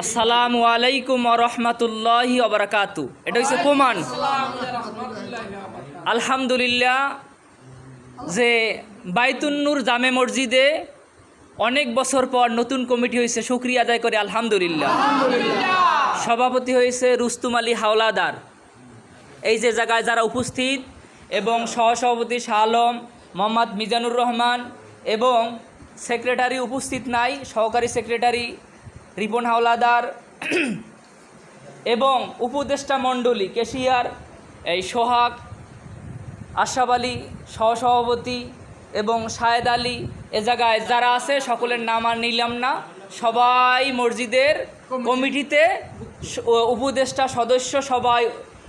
আসসালামু আলাইকুম ওয়া রাহমাতুল্লাহি ওয়া বারাকাতু। এটা হচ্ছে প্রমাণ আলহামদুলিল্লাহ যে বাইতুন নূর জামে মসজিদে অনেক বছর পর নতুন কমিটি হয়েছে, শুকরিয়া আদায় করে আলহামদুলিল্লাহ। সভাপতি হয়েছে রুস্তুম আলী হাওলাদার। এই যে জায়গায় যারা উপস্থিত এবং সহসভাপতি শাহ আলম, মোহাম্মদ মিজানুর রহমান এবং সেক্রেটারি উপস্থিত নাই, সহকারী সেক্রেটারি রিপন হাওলাদার এবং উপদেষ্টা মণ্ডলী কেশিয়ার এই সোহাগ, আশরাফ আলী সহসভাপতি এবং শাহেদ আলী, এ জায়গায় যারা আছে সকলের নাম আর নিলাম না, সবাই মসজিদের কমিটিতে উপদেষ্টা সদস্য, সবাই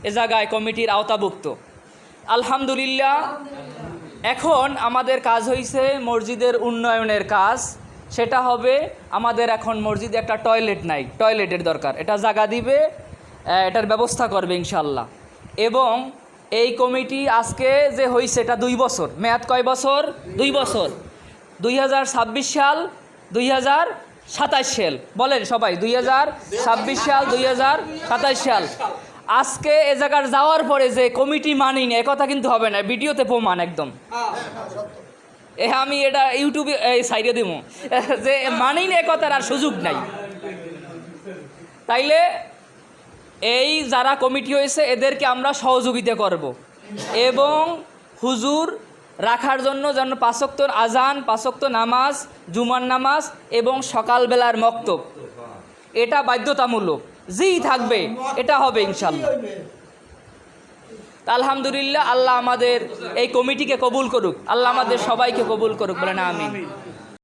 এ জায়গায় কমিটির আওতাভুক্ত আলহামদুলিল্লাহ। এখন আমাদের কাজ হয়েছে মসজিদের উন্নয়নের কাজ। সেটা হবে আমাদের এখন মসজিদে একটা টয়লেট নাই, টয়লেটের দরকার, এটা জায়গা দিবে, এটার ব্যবস্থা করবে ইনশাল্লাহ। এবং এই কমিটি আজকে যে হয়েছে এটা 2 বছর মেয়াদ। কয় বছর? 2 বছর। 2026 সাল 2027 সাল, বলেন সবাই 2026 সাল 2027 সাল। আজকে এ জায়গার যাওয়ার পরে যে কমিটি মানি না, একথা কিন্তু হবে না, ভিডিওতে প্রমাণ একদম। আমি এটা ইউটিউবে সাইডে দিব যে মানি না, একথার আর সুযোগ নাই। তাইলে এই যারা কমিটি হয়েছে এদেরকে আমরা সহযোগিতা করব এবং হুজুর রাখার জন্য যেন 5 ওয়াক্ত আজান, 5 ওয়াক্ত নামাজ, জুমার নামাজ এবং সকালবেলার মক্তব, এটা বাধ্যতামূলক, যেই থাকবে এটা হবে ইনশাল্লাহ। আলহামদুলিল্লাহ, আল্লাহ আমাদের এই কমিটিকে কবুল করুক, আল্লাহ আমাদের সবাইকে কবুল করুক, বলেন আমিন।